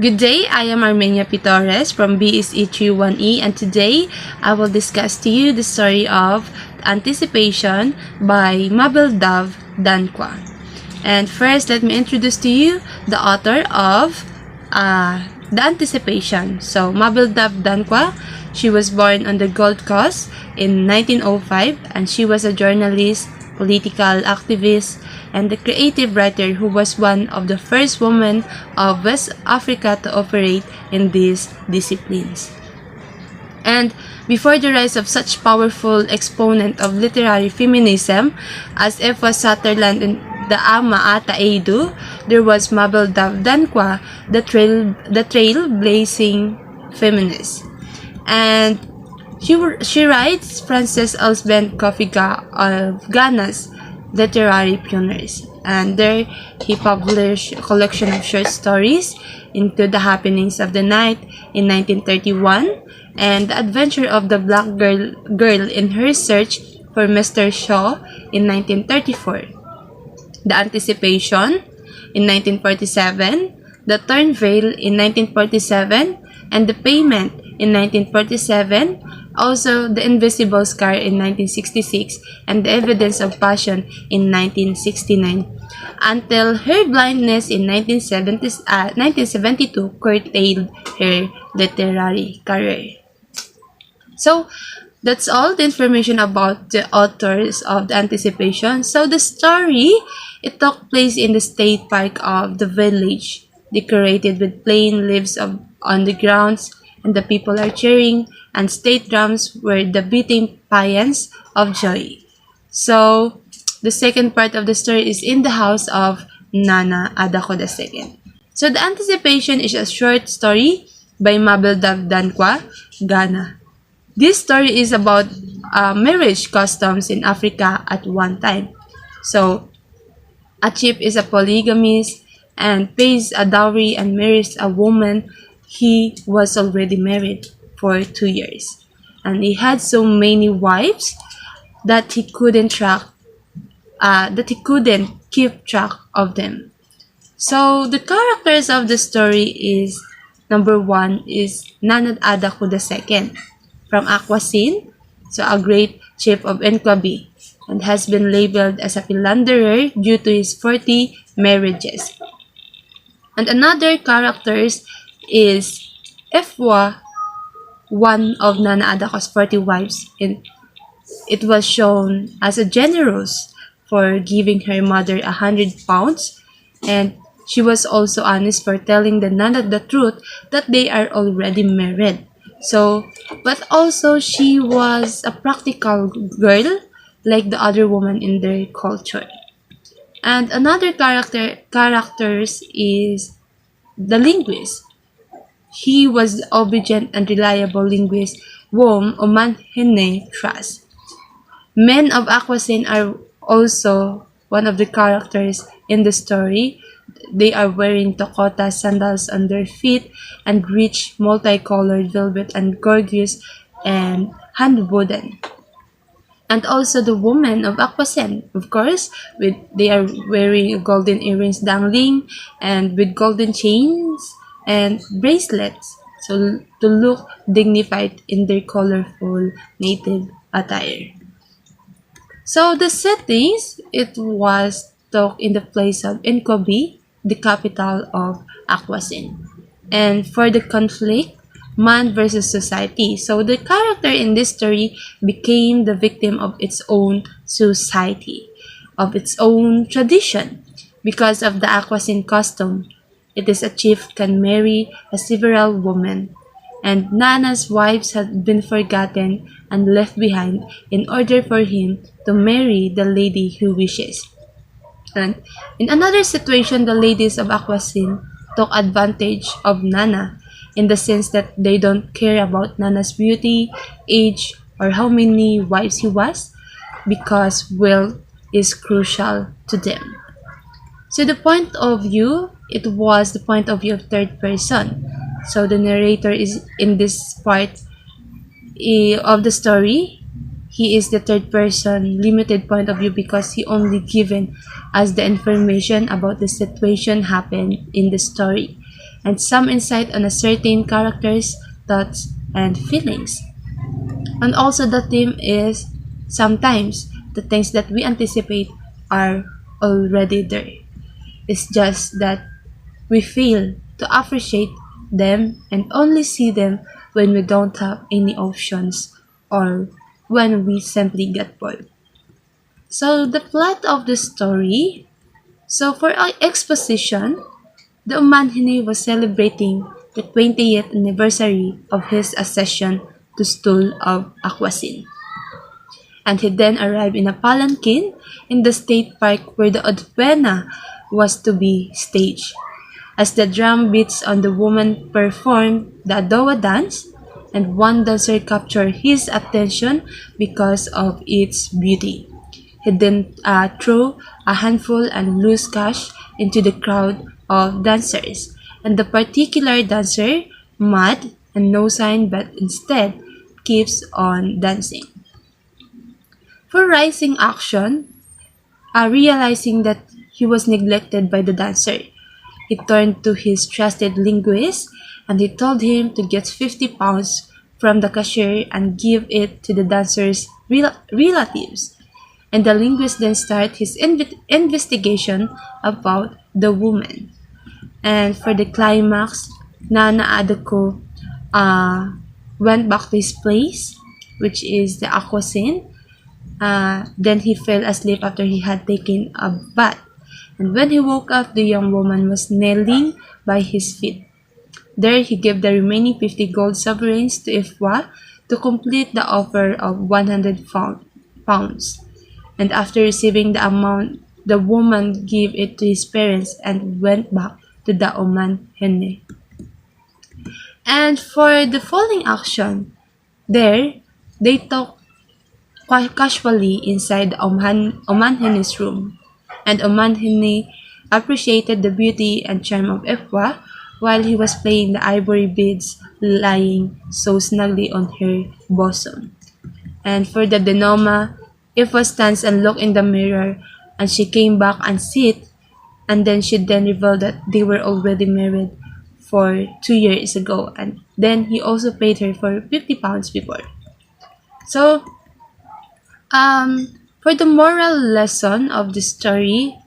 Good day, I am Armenia Pitores from BSE 31E, and today I will discuss to you the story of Anticipation by Mabel Dove Danquah. And first, let me introduce to you the author of The Anticipation. So, Mabel Dove Danquah, she was born on the Gold Coast in 1905, and she was a journalist, political activist, and the creative writer who was one of the first women of West Africa to operate in these disciplines. And before the rise of such powerful exponent of literary feminism as Effa Sutherland and the Ama Ata Edu, there was Mabel Dove Danquah, the trailblazing feminist. And she writes Frances Elsbeth Kofiga of Ghana's literary pioneers, and there he published a collection of short stories, Into the Happenings of the Night in 1931, and The Adventure of the Black Girl in Her Search for Mr. Shaw in 1934, The Anticipation in 1947, The Torn Veil in 1947, and The Payment in 1947, also The Invisible Scar in 1966, and The Evidence of Passion in 1969, until her blindness in 1972 curtailed her literary career. So, that's all the information about the authors of The Anticipation. So, the story, it took place in the state park of the village, decorated with plain leaves on the grounds, and the people are cheering, and state drums were the beating paeans of joy. So, the second part of the story is in the house of Nana Adako II. So, The Anticipation is a short story by Mabel Dove Danquah, Ghana. This story is about marriage customs in Africa at one time. So, a chief is a polygamist and pays a dowry and marries a woman he was already married for 2 years. And he had so many wives that he couldn't keep track of them. So the characters of the story is, number one is Nana Adako II from Akwesasne, so a great chief of Nkwabi, and has been labeled as a philanderer due to his 40 marriages. And another characters is Efwa, one of Nana Adako's 40 wives, and it was shown as a generous for giving her mother 100 pounds, and she was also honest for telling the Nana the truth that they are already married. So, but also she was a practical girl like the other women in their culture. And another characters is the linguist. He was the obedient and reliable linguist whom Omanhene trusts. Men of Akwesasne are also one of the characters in the story. They are wearing Tokota sandals on their feet and rich multicolored velvet and gorgeous and hand-woven. And also the women of Akwesasne, of course, they are wearing golden earrings dangling and with golden chains and bracelets, so to look dignified in their colorful native attire. So the settings, it was took in the place of Nkwabi, the capital of Akwesasne. And for the conflict, man versus society. So the character in this story became the victim of its own society, of its own tradition, because of the Akwesasne custom. It is a chief can marry a several women, and Nana's wives had been forgotten and left behind in order for him to marry the lady he wishes. And in another situation, the ladies of Akwesasne took advantage of Nana in the sense that they don't care about Nana's beauty, age, or how many wives he was, because wealth is crucial to them. So the point of view, it was the point of view of third person. So the narrator is in this part of the story. He is the third person limited point of view because he only given us the information about the situation happened in the story. and some insight on a certain character's thoughts and feelings. And also the theme is sometimes the things that we anticipate are already there. It's just that we fail to appreciate them and only see them when we don't have any options or when we simply get bored. So the plot of the story. So for our exposition, the Umanhine was celebrating the 20th anniversary of his accession to stool of Aquasin. And he then arrived in a palanquin in the state park where the Odpena was to be staged. As the drum beats on the woman performed the Adowa dance, and one dancer captured his attention because of its beauty. He then threw a handful and loose cash into the crowd of dancers, and the particular dancer, mad and no sign but instead keeps on dancing. For rising action, realizing that he was neglected by the dancer, he turned to his trusted linguist and he told him to get 50 pounds from the cashier and give it to the dancer's relatives. And the linguist then started his investigation about the woman. And for the climax, Nana Adako uh, went back to his place, which is the Aquasin. Then he fell asleep after he had taken a bath. And when he woke up, the young woman was kneeling by his feet. There he gave the remaining 50 gold sovereigns to Ifwa to complete the offer of 100 pounds. And after receiving the amount, the woman gave it to his parents and went back to the Oman Henne. And for the following action, there they talked quite casually inside the Oman Henne's room, and Oman Henne appreciated the beauty and charm of Efwa while he was playing the ivory beads lying so snugly on her bosom. And for the Denoma, Efwa stands and looked in the mirror, and she came back and sit, and then she then revealed that they were already married for 2 years ago, and then he also paid her for 50 pounds before. So, for the moral lesson of the story,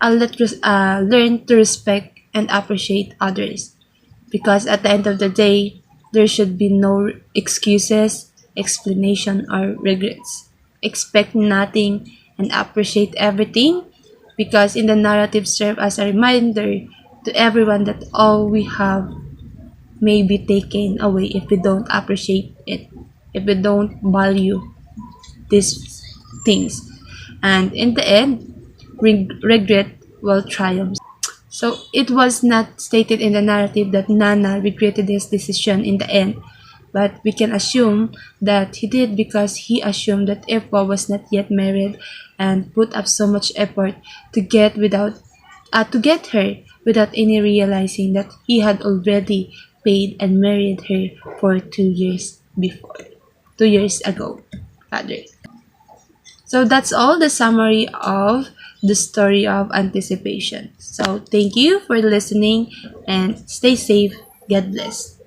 learn to respect and appreciate others, because at the end of the day, there should be no excuses, explanation, or regrets. Expect nothing and appreciate everything, because in the narrative serve as a reminder to everyone that all we have may be taken away if we don't appreciate it, if we don't value these things. And in the end, regret will triumph. So it was not stated in the narrative that Nana regretted his decision in the end, but we can assume that he did because he assumed that Epa was not yet married and put up so much effort to get her without any realizing that he had already paid and married her for 2 years before. 2 years ago, rather. So that's all the summary of the story of anticipation. So thank you for listening and stay safe. God bless.